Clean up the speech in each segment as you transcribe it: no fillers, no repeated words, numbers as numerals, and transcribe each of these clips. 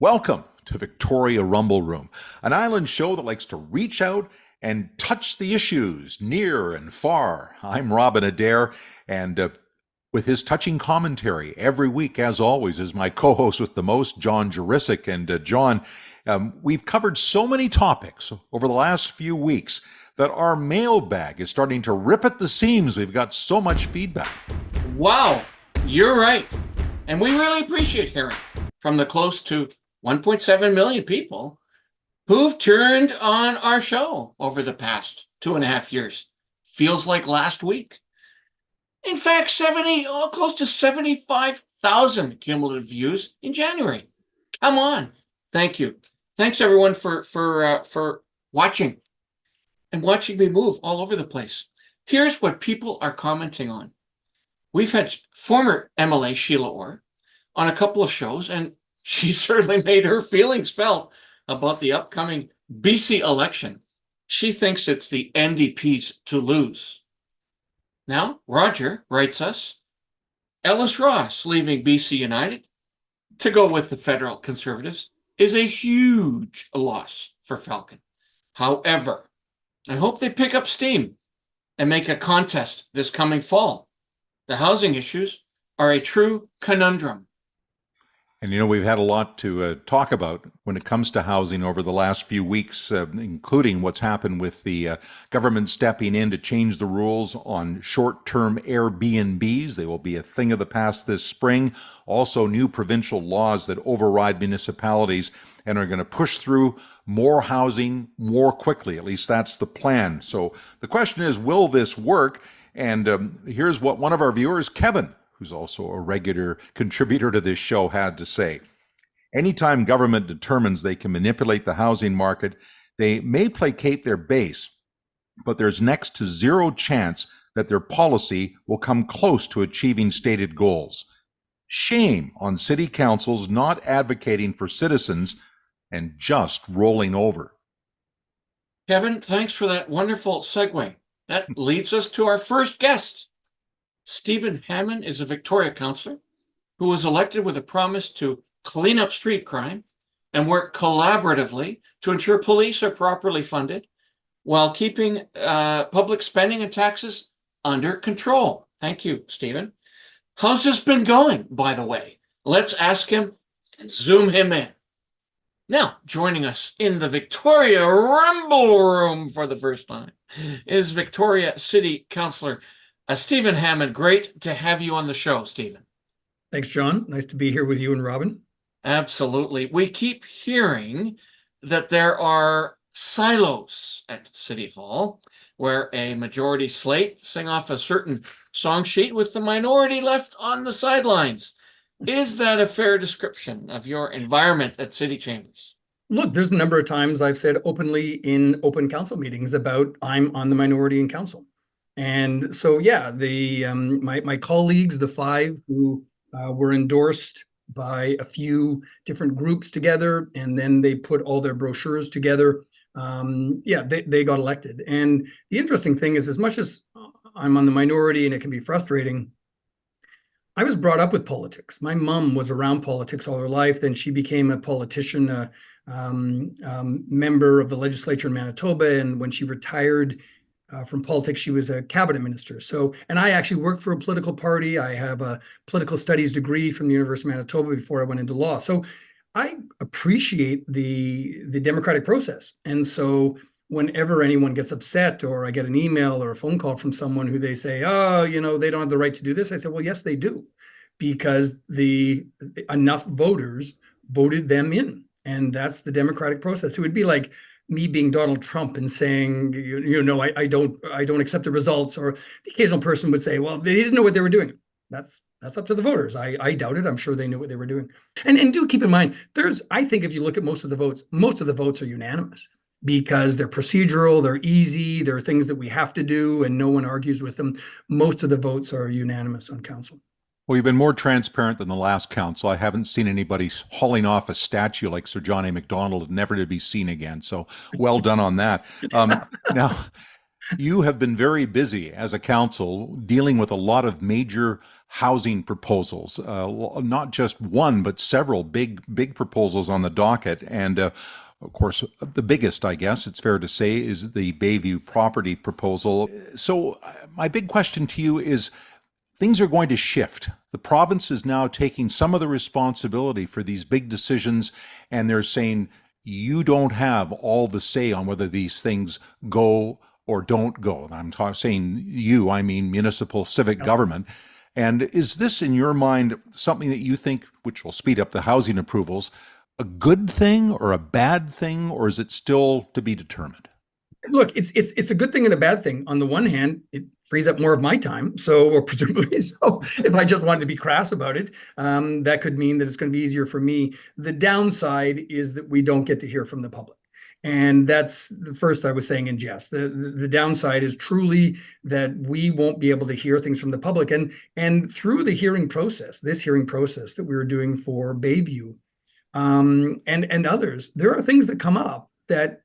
Welcome to Victoria Rumble Room, an island show that likes to reach out and touch the issues near and far. I'm Robin Adair, and with his touching commentary every week, as always, is my co-host with the most, John Jurisic. And John, we've covered so many topics over the last few weeks that our mailbag is starting to rip at the seams. We've got so much feedback. Wow, you're right. And we really appreciate hearing from the close to 1.7 million people who've turned on our show over the past 2.5 years. Feels like last week. In fact, close to 75,000 cumulative views in January. Come on. Thank you. Thanks everyone for watching and watching me move all over the place. Here's what people are commenting on. We've had former MLA Sheila Orr on a couple of shows, and she certainly made her feelings felt about the upcoming BC election. She thinks it's the NDP's to lose. Now, Roger writes us, Ellis Ross leaving BC United to go with the federal Conservatives is a huge loss for Falcon. However, I hope they pick up steam and make a contest this coming fall. The housing issues are a true conundrum. And you know, we've had a lot to talk about when it comes to housing over the last few weeks, including what's happened with the government stepping in to change the rules on short-term Airbnbs. They will be a thing of the past this spring. Also, new provincial laws that override municipalities and are going to push through more housing more quickly. At least that's the plan. So the question is, will this work? And here's what one of our viewers, Kevin, who's also a regular contributor to this show, had to say. Anytime government determines they can manipulate the housing market, they may placate their base, but there's next to zero chance that their policy will come close to achieving stated goals. Shame on city councils not advocating for citizens and just rolling over. Kevin, thanks for that wonderful segue. That leads us to our first guest. Stephen Hammond is a Victoria Councillor who was elected with a promise to clean up street crime and work collaboratively to ensure police are properly funded while keeping public spending and taxes under control. Thank you, Stephen. How's this been going, by the way? Let's ask him and zoom him in. Now, joining us in the Victoria Rumble Room for the first time is Victoria City Councillor Stephen Hammond. Great to have you on the show, Stephen. Thanks, John. Nice to be here with you and Robin. Absolutely. We keep hearing that there are silos at City Hall where a majority slate sing off a certain song sheet with the minority left on the sidelines. Is that a fair description of your environment at City Chambers? Look, there's a number of times I've said openly in open council meetings about I'm on the minority in council. And so, yeah, my colleagues, the five who were endorsed by a few different groups together, and then they put all their brochures together. They got elected. And the interesting thing is, as much as I'm on the minority and it can be frustrating, I was brought up with politics. My mom was around politics all her life. Then she became a politician, member of the legislature in Manitoba. And when she retired from politics, she was a cabinet minister. And I actually worked for a political party. I have a political studies degree from the University of Manitoba before I went into law. So I appreciate the democratic process. And so whenever anyone gets upset or I get an email or a phone call from someone who they say, oh, they don't have the right to do this, I say, well, yes, they do, because enough voters voted them in. And that's the democratic process. It would be like me being Donald Trump and saying, I don't accept the results. Or the occasional person would say, well, they didn't know what they were doing. That's up to the voters. I doubt it. I'm sure they knew what they were doing. And do keep in mind, I think if you look at most of the votes are unanimous because they're procedural, they're easy, they're things that we have to do and no one argues with them. Most of the votes are unanimous on council. Well, you've been more transparent than the last council. I haven't seen anybody hauling off a statue like Sir John A. Macdonald, never to be seen again. So well done on that. Now, You have been very busy as a council dealing with a lot of major housing proposals, not just one, but several big proposals on the docket. And of course, the biggest, I guess it's fair to say, is the Bayview property proposal. So, my big question to you is, things are going to shift. The province is now taking some of the responsibility for these big decisions, and they're saying, you don't have all the say on whether these things go or don't go. And saying you, I mean municipal civic government. And is this, in your mind, something that you think, which will speed up the housing approvals, a good thing or a bad thing, or is it still to be determined? Look, it's a good thing and a bad thing. On the one hand, it frees up more of my time. So, or presumably so, if I just wanted to be crass about it, that could mean that it's going to be easier for me. The downside is that we don't get to hear from the public. And that's the first I was saying in jest. The downside is truly that we won't be able to hear things from the public. And through the hearing process, this hearing process that we were doing for Bayview, and others, there are things that come up that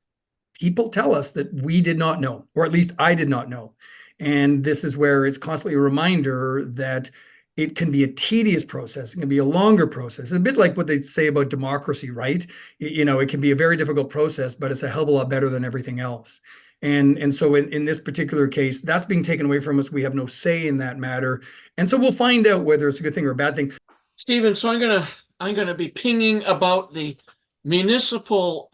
people tell us that we did not know, or at least I did not know. And this is where it's constantly a reminder that it can be a tedious process. It can be a longer process. It's a bit like what they say about democracy, right? It can be a very difficult process, but it's a hell of a lot better than everything else. And so in this particular case, that's being taken away from us. We have no say in that matter. And so we'll find out whether it's a good thing or a bad thing. Stephen, so I'm gonna be pinging about the municipal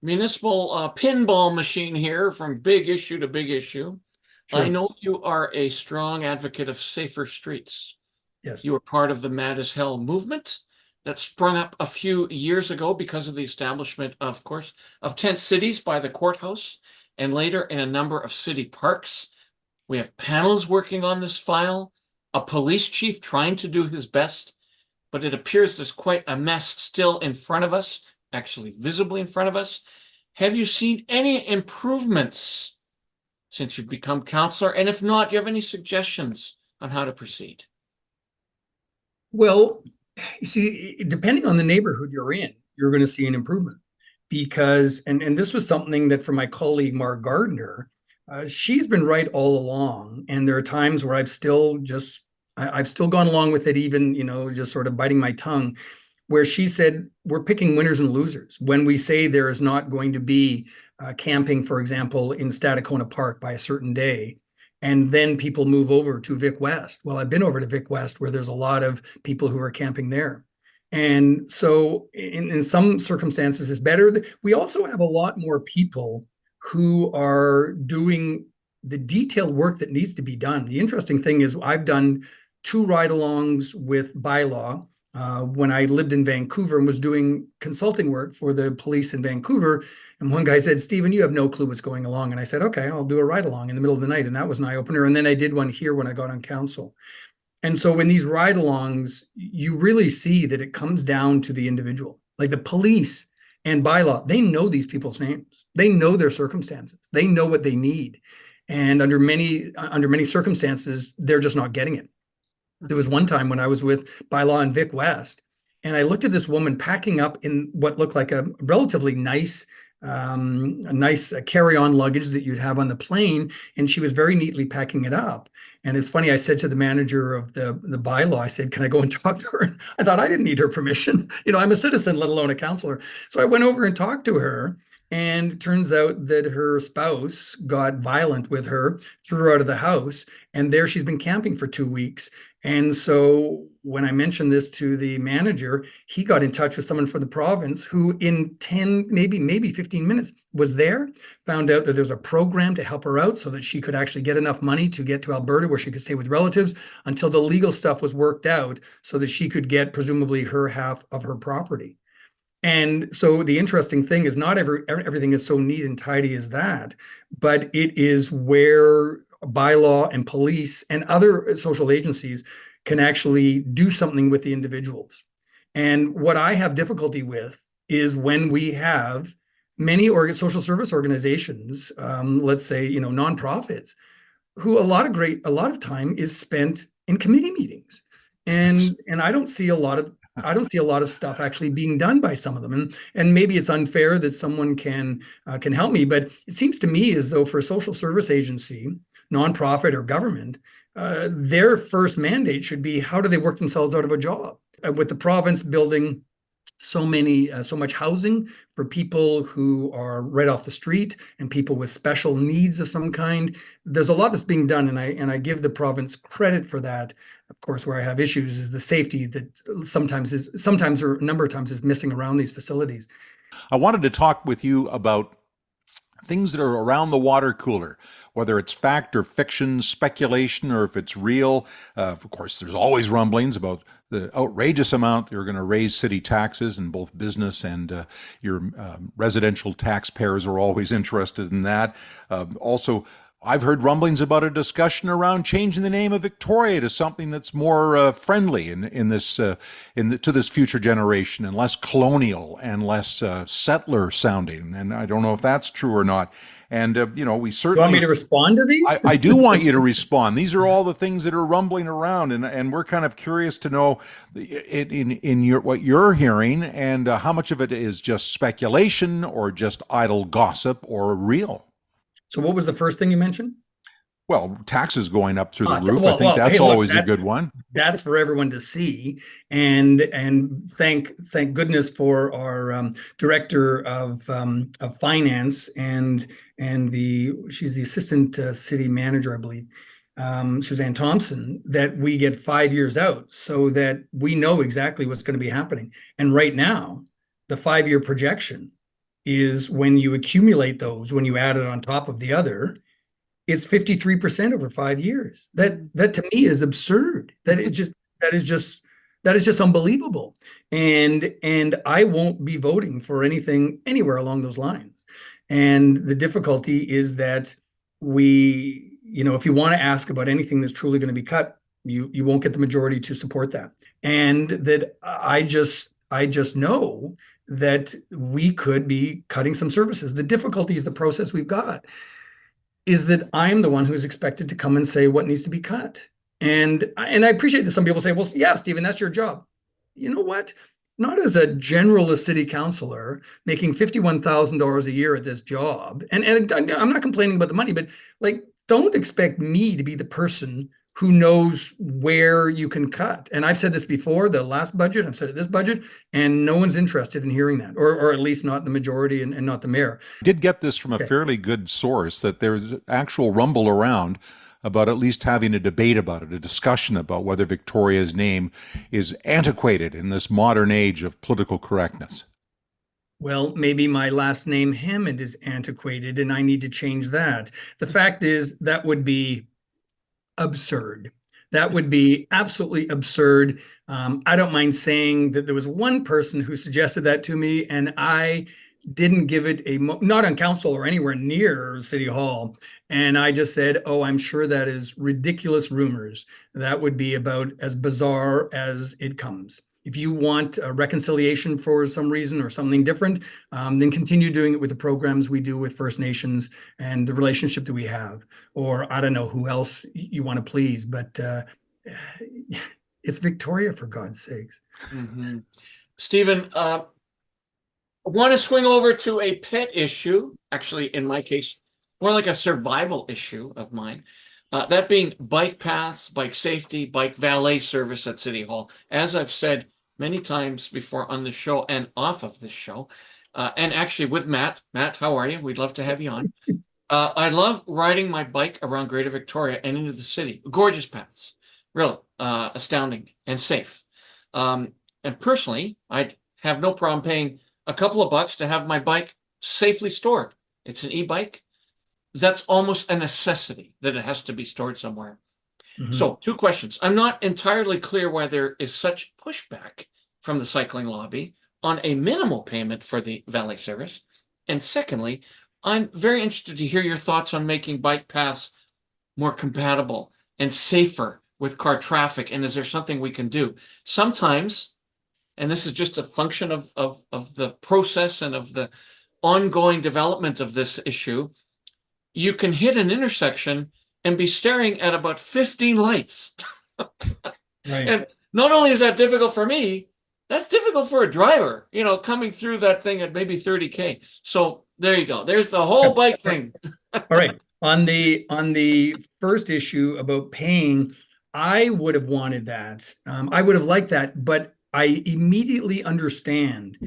pinball machine here from big issue to big issue. Sure. I know you are a strong advocate of safer streets. Yes. You were part of the Mad as Hell movement that sprung up a few years ago because of the establishment, of course, of tent cities by the courthouse and later in a number of city parks. We have panels working on this file, a police chief trying to do his best, but it appears there's quite a mess still in front of us, actually visibly in front of us. Have you seen any improvements since you've become councillor? And if not, do you have any suggestions on how to proceed? Well, you see, depending on the neighborhood you're in, you're going to see an improvement. Because, and this was something that for my colleague, Mark Gardner, she's been right all along. And there are times where I've still gone along with it, even, just sort of biting my tongue, where she said, we're picking winners and losers. When we say there is not going to be camping, for example, in Stadacona Park by a certain day, and then people move over to Vic West. Well, I've been over to Vic West where there's a lot of people who are camping there. And so in some circumstances it's better. We also have a lot more people who are doing the detailed work that needs to be done. The interesting thing is I've done 2 ride-alongs with bylaw when I lived in Vancouver and was doing consulting work for the police in Vancouver. And one guy said, Stephen, you have no clue what's going along. And I said, okay, I'll do a ride along in the middle of the night. And that was an eye opener. And then I did one here when I got on council. And so in these ride alongs, you really see that it comes down to the individual. Like the police and bylaw, they know these people's names. They know their circumstances. They know what they need. And under many circumstances, they're just not getting it. There was one time when I was with bylaw in Vic West, and I looked at this woman packing up in what looked like a relatively nice carry-on luggage that you'd have on the plane, and she was very neatly packing it up. And it's funny, I said to the manager of the bylaw, I said, can I go and talk to her? I thought I didn't need her permission. I'm a citizen, let alone a councillor. So I went over and talked to her, and it turns out that her spouse got violent with her, threw her out of the house, and there she's been camping for 2 weeks. And so when I mentioned this to the manager, he got in touch with someone from the province who in 10, maybe 15 minutes was there, found out that there's a program to help her out so that she could actually get enough money to get to Alberta where she could stay with relatives until the legal stuff was worked out so that she could get presumably her half of her property. And so the interesting thing is not everything is so neat and tidy as that, but it is where bylaw and police and other social agencies can actually do something with the individuals. And what I have difficulty with is when we have many social service organizations, let's say, nonprofits, who a lot of time is spent in committee meetings. And I don't see a lot of I don't see a lot of stuff actually being done by some of them, and maybe it's unfair that someone can help me, but it seems to me as though for a social service agency, nonprofit or government, their first mandate should be how do they work themselves out of a job? With the province building so much housing for people who are right off the street and people with special needs of some kind. There's a lot that's being done, and I give the province credit for that. Of course, where I have issues is the safety that sometimes or a number of times is missing around these facilities. I wanted to talk with you about things that are around the water cooler, whether it's fact or fiction, speculation, or if it's real. Of course, there's always rumblings about the outrageous amount you're going to raise city taxes, and both business and your residential taxpayers are always interested in that. Also, I've heard rumblings about a discussion around changing the name of Victoria to something that's more friendly in this to this future generation, and less colonial and less settler sounding. And I don't know if that's true or not. And we certainly. You want me to respond to these? I do want you to respond. These are all the things that are rumbling around, and we're kind of curious to know what you're hearing, and how much of it is just speculation or just idle gossip or real. So what was the first thing you mentioned? Well, taxes going up through the roof. I think that's a good one. That's for everyone to see, and thank goodness for our director of finance and she's the assistant city manager, I believe, Suzanne Thompson, that we get 5 years out so that we know exactly what's going to be happening. And right now, the 5-year projection is, when you accumulate those, when you add it on top of the other, it's 53% over 5 years. That to me is absurd. That is just unbelievable. And I won't be voting for anything anywhere along those lines. And the difficulty is that if you want to ask about anything that's truly going to be cut, you won't get the majority to support that. And that I just know that we could be cutting some services. The difficulty is the process we've got is that I'm the one who's expected to come and say what needs to be cut. And I appreciate that some people say, well, yeah, Stephen, that's your job. You know what? Not as a generalist city councillor making $51,000 a year at this job. And I'm not complaining about the money, but don't expect me to be the person who knows where you can cut. And I've said this before, the last budget, I've said it this budget, and no one's interested in hearing that, or at least not the majority and not the mayor. I did get this from a fairly good source, that there's actual rumble around about at least having a debate about it, a discussion about whether Victoria's name is antiquated in this modern age of political correctness. Well, maybe my last name, Hammond, is antiquated and I need to change that. The fact is, that would be absurd. That would be absolutely absurd. I don't mind saying that there was one person who suggested that to me, and I didn't give it not on council or anywhere near City Hall. And I just said, oh, I'm sure that is ridiculous rumors. That would be about as bizarre as it comes. If you want a reconciliation for some reason or something different, then continue doing it with the programs we do with First Nations and the relationship that we have. Or I don't know who else you want to please, but it's Victoria, for God's sakes. Mm-hmm. Stephen, I want to swing over to a pet issue, actually, in my case, more like a survival issue of mine. That being bike paths, bike safety, bike valet service at City Hall. As I've said many times before on the show and off of this show, and actually with Matt. Matt, how are you? We'd love to have you on. I love riding my bike around Greater Victoria and into the city. Gorgeous paths, really astounding and safe. And personally, I'd have no problem paying a couple of bucks to have my bike safely stored. It's an e-bike. That's almost a necessity that it has to be stored somewhere. Mm-hmm. So 2 questions. I'm not entirely clear why there is such pushback from the cycling lobby on a minimal payment for the valet service. And secondly, I'm very interested to hear your thoughts on making bike paths more compatible and safer with car traffic. And is there something we can do? Sometimes, and this is just a function of the process and of the ongoing development of this issue, you can hit an intersection and be staring at about 15 lights. Right. And not only is that difficult for me, That's difficult for a driver, coming through that thing at maybe 30K. So there you go. There's the whole bike thing. All right. On the first issue about paying, I would have wanted that. I would have liked that, but I immediately understand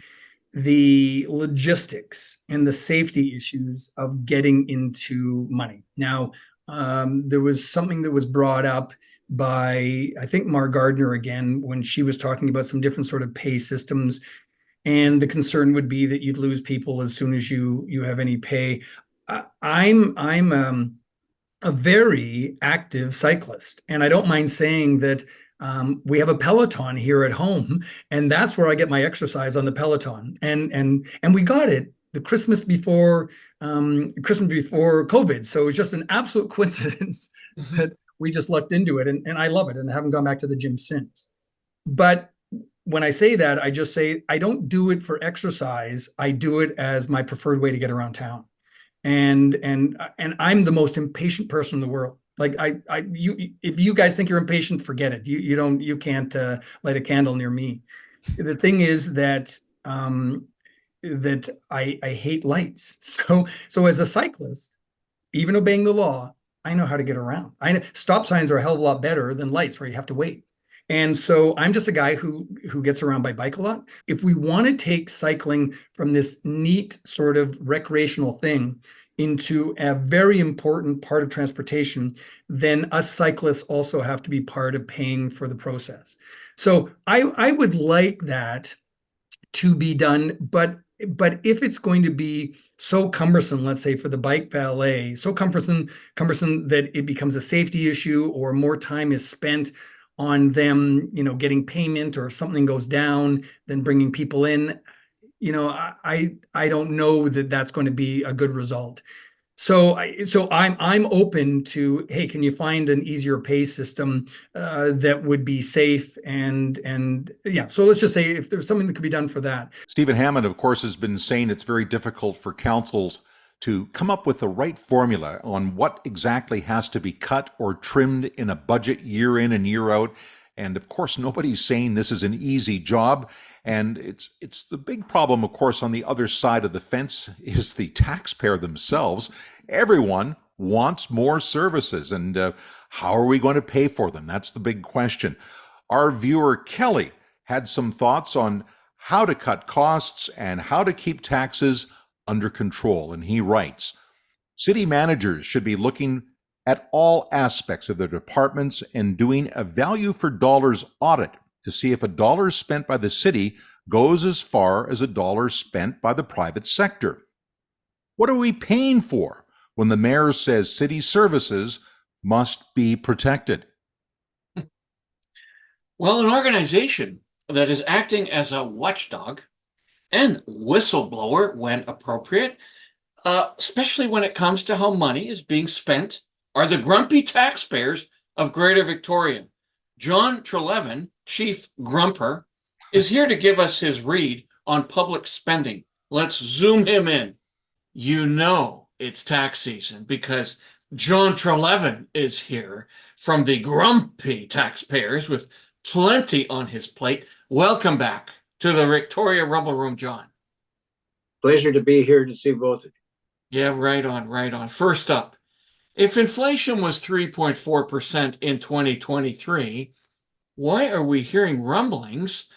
the logistics and the safety issues of getting into money. Now, there was something that was brought up by, I think, Mar Gardner again, when she was talking about some different sort of pay systems. And the concern would be that you'd lose people as soon as you have any pay. I'm a very active cyclist, and I don't mind saying that we have a Peloton here at home, and that's where I get my exercise, on the Peloton. And we got it the Christmas before COVID, so it's just an absolute coincidence that we just lucked into it, and I love it, and haven't gone back to the gym since. But when I say that, I just say I don't do it for exercise. I do it as my preferred way to get around town. And I'm the most impatient person in the world. Like if you guys think you're impatient, forget it. You can't light a candle near me. The thing is that that I hate lights. So as a cyclist, even obeying the law, I know how to get around. I know stop signs are a hell of a lot better than lights where you have to wait. And so I'm just a guy who gets around by bike a lot. If we want to take cycling from this neat sort of recreational thing into a very important part of transportation, then us cyclists also have to be part of paying for the process. So I would like that to be done, but if it's going to be so cumbersome, let's say for the bike valet, so cumbersome that it becomes a safety issue, or more time is spent on them, getting payment, or if something goes down, then bringing people in, I don't know that that's going to be a good result. So I'm open to, hey, can you find an easier pay system that would be safe, and yeah. So let's just say if there's something that could be done for that. Stephen Hammond, of course, has been saying it's very difficult for councils to come up with the right formula on what exactly has to be cut or trimmed in a budget year in and year out. And of course, nobody's saying this is an easy job. And it's the big problem, of course, on the other side of the fence is the taxpayer themselves. Everyone wants more services, and how are we going to pay for them? That's the big question. Our viewer, Kelly, had some thoughts on how to cut costs and how to keep taxes under control. And he writes, city managers should be looking at all aspects of their departments and doing a value for dollars audit to see if a dollar spent by the city goes as far as a dollar spent by the private sector. What are we paying for when the mayor says city services must be protected? Well, an organization that is acting as a watchdog and whistleblower when appropriate, especially when it comes to how money is being spent, are the Grumpy Taxpayers of Greater Victoria. John Trelevin, Chief Grumper, is here to give us his read on public spending. Let's zoom him in. It's tax season because John Trelevin is here from the Grumpy Taxpayers with plenty on his plate. Welcome back to the Victoria Rumble Room, John. Pleasure to be here to see both of you. Yeah, right on. First up, if inflation was 3.4% in 2023, why are we hearing rumblings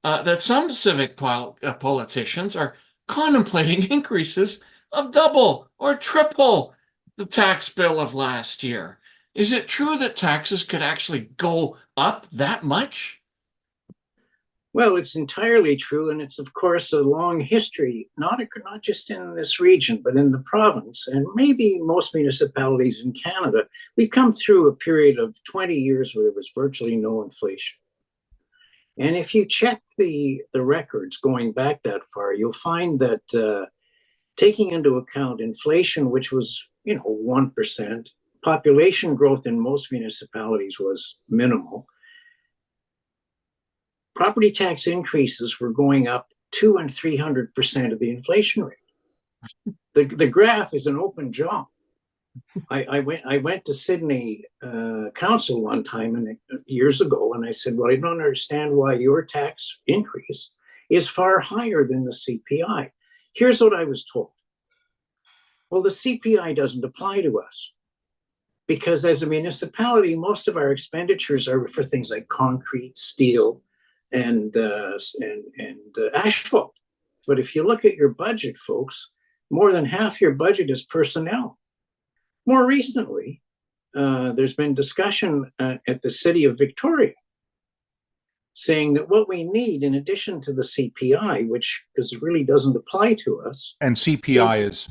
that some civic politicians are contemplating increases of double or triple the tax bill of last year? Is it true that taxes could actually go up that much? Well, it's entirely true, and it's, of course, a long history, not just in this region, but in the province, and maybe most municipalities in Canada. We've come through a period of 20 years where there was virtually no inflation. And if you check the records going back that far, you'll find that taking into account inflation, which was 1%, population growth in most municipalities was minimal. Property tax increases were going up 200% and 300% of the inflation rate. The graph is an open jaw. I went to Sydney Council one time and years ago, and I said, well, I don't understand why your tax increase is far higher than the CPI. Here's what I was told. Well, the CPI doesn't apply to us because as a municipality, most of our expenditures are for things like concrete, steel, and asphalt. But if you look at your budget, folks, more than half your budget is personnel. More recently, there's been discussion at the city of Victoria saying that what we need, in addition to the CPI, which really doesn't apply to us, And CPI is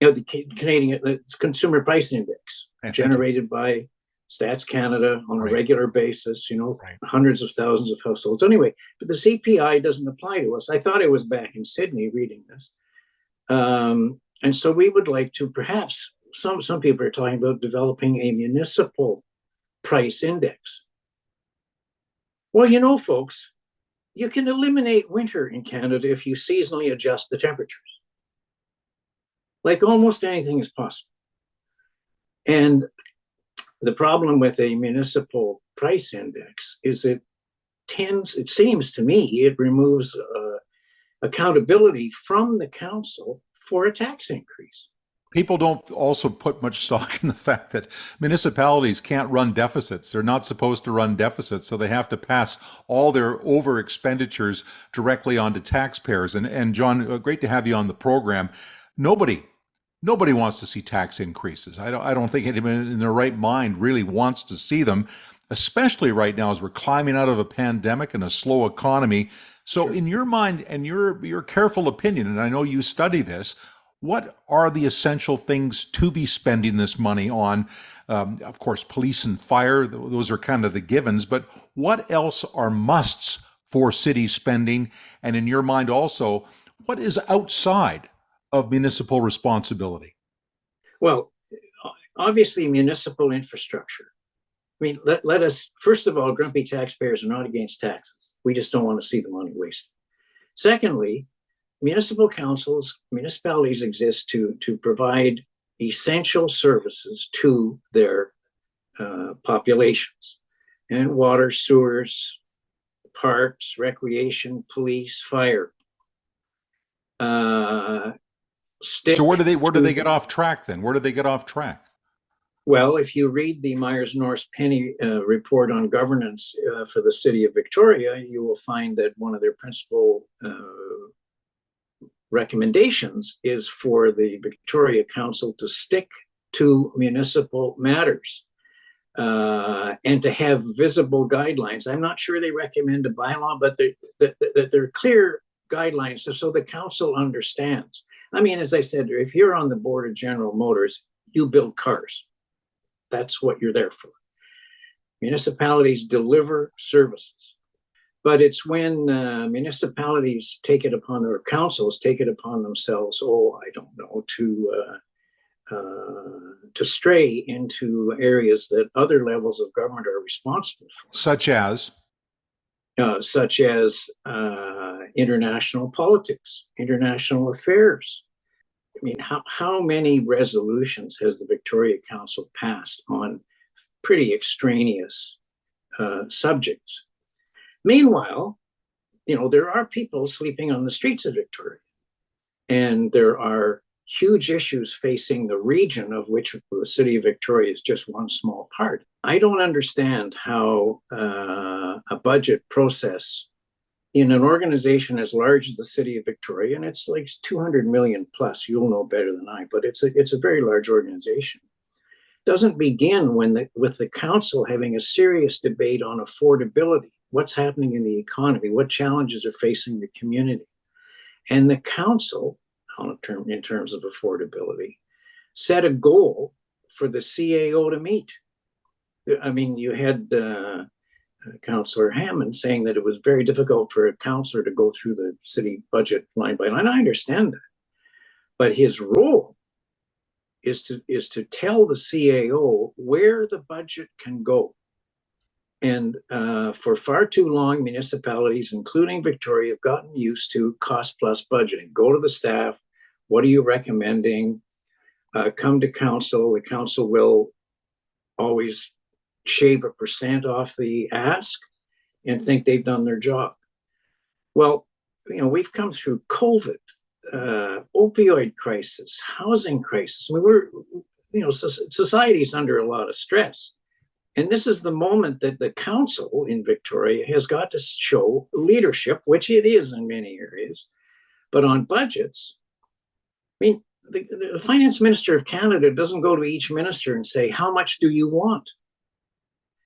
the Canadian Consumer Price Index, generated by Stats Canada on a regular basis, hundreds of thousands of households. Anyway, but the CPI doesn't apply to us. I thought I was back in Sydney reading this. And so we would like to perhaps, some people are talking about developing a municipal price index. Well, folks, you can eliminate winter in Canada if you seasonally adjust the temperatures. Like almost anything is possible. And the problem with a municipal price index is it seems to me, it removes accountability from the council for a tax increase. People don't also put much stock in the fact that municipalities can't run deficits. They're not supposed to run deficits, so they have to pass all their over expenditures directly onto taxpayers. And John, great to have you on the program. Nobody wants to see tax increases. I don't think anyone in their right mind really wants to see them, especially right now as we're climbing out of a pandemic and a slow economy. So in your mind and your careful opinion, and I know you study this, what are the essential things to be spending this money on? Of course, police and fire, those are kind of the givens, but what else are musts for city spending? And in your mind also, what is outside of municipal responsibility? Well, obviously municipal infrastructure. I mean, let us, first of all, grumpy taxpayers are not against taxes. We just don't want to see the money wasted. Secondly, municipalities exist to provide essential services to their populations, and water, sewers, parks, recreation, police, fire. So where do they get off track then? Where do they get off track? Well, if you read the Myers-Norris-Penny report on governance for the city of Victoria, you will find that one of their principal recommendations is for the Victoria Council to stick to municipal matters and to have visible guidelines. I'm not sure they recommend a bylaw, but they're clear guidelines so the council understands. I mean, as I said, if you're on the board of General Motors, you build cars. That's what you're there for. Municipalities deliver services. But it's when municipalities take it upon their councils, take it upon themselves, to stray into areas that other levels of government are responsible for. Such as international politics, international affairs. I mean, how many resolutions has the Victoria Council passed on pretty extraneous subjects? Meanwhile, there are people sleeping on the streets of Victoria, and there are huge issues facing the region of which the city of Victoria is just one small part. I don't understand how a budget process in an organization as large as the city of Victoria, and it's like 200 million plus, you'll know better than I, but it's a very large organization, doesn't begin with the council having a serious debate on affordability. What's happening in the economy? What challenges are facing the community? And the council, in terms of affordability, set a goal for the CAO to meet. I mean, you had Councillor Hammond saying that it was very difficult for a councillor to go through the city budget line by line. I understand that. But his role is to tell the CAO where the budget can go. And for far too long, municipalities, including Victoria, have gotten used to cost plus budgeting. Go to the staff. What are you recommending? come to council. The council will always shave a % off the ask and think they've done their job. Well, we've come through COVID, opioid crisis, housing crisis. Society's under a lot of stress. And this is the moment that the council in Victoria has got to show leadership, which it is in many areas. But on budgets, the finance minister of Canada doesn't go to each minister and say, how much do you want?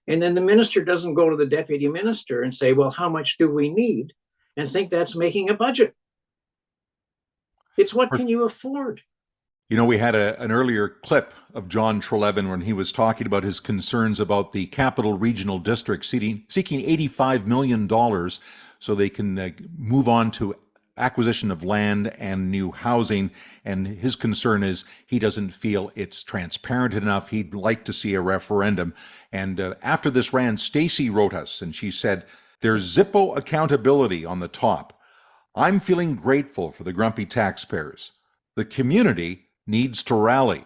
And then the minister doesn't go to the deputy minister and say, well, how much do we need? And think that's making a budget. It's what can you afford? We had an earlier clip of John Trelevin when he was talking about his concerns about the Capital Regional District seeking $85 million so they can move on to acquisition of land and new housing. And his concern is he doesn't feel it's transparent enough. He'd like to see a referendum. And after this ran, Stacy wrote us and she said, there's Zippo accountability on the top. I'm feeling grateful for the grumpy taxpayers. The community needs to rally.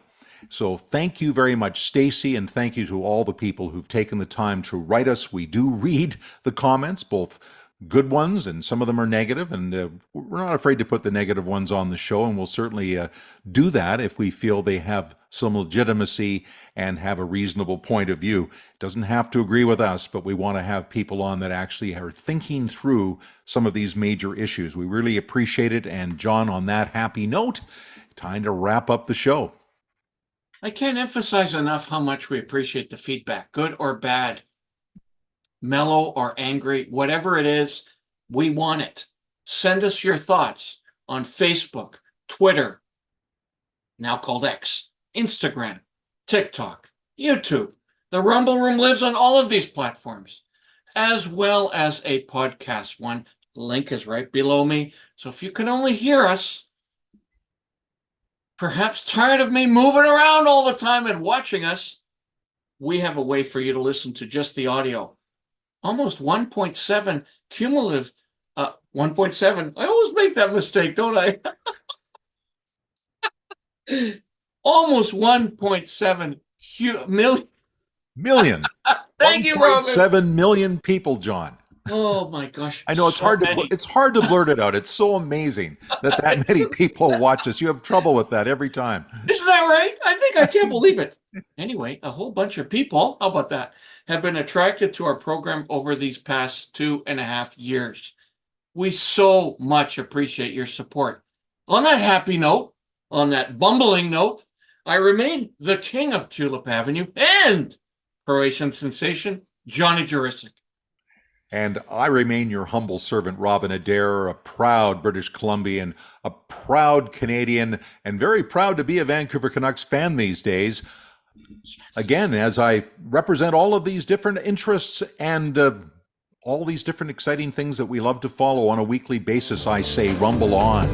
So thank you very much, Stacy, and thank you to all the people who've taken the time to write us. We do read the comments, both good ones, and some of them are negative, and we're not afraid to put the negative ones on the show, and we'll certainly do that if we feel they have some legitimacy and have a reasonable point of view. It doesn't have to agree with us, but we want to have people on that actually are thinking through some of these major issues. We really appreciate it, and John, on that happy note, time to wrap up the show. I can't emphasize enough how much we appreciate the feedback, good or bad, mellow or angry, whatever it is, we want it. Send us your thoughts on Facebook, Twitter, now called X, Instagram, TikTok, YouTube. The Rumble Room lives on all of these platforms, as well as a podcast one. Link is right below me. So if you can only hear us, perhaps tired of me moving around all the time and watching us, we have a way for you to listen to just the audio. Almost 1.7 cumulative, 1.7. I always make that mistake, don't I? Almost 1.7 million. Thank you, Robin. 1.7 million people, John. Oh my gosh. I know it's hard to blurt it out. It's so amazing that many people watch us. You have trouble with that every time. Isn't that right? I can't believe it. Anyway, a whole bunch of people, how about that, have been attracted to our program over these past 2.5 years. We so much appreciate your support. On that happy note, on that bumbling note, I remain the king of Tulip Avenue and Croatian sensation, Johnny Jurisic. And I remain your humble servant, Robin Adair, a proud British Columbian, a proud Canadian, and very proud to be a Vancouver Canucks fan these days. Yes. Again, as I represent all of these different interests and all these different exciting things that we love to follow on a weekly basis, I say rumble on.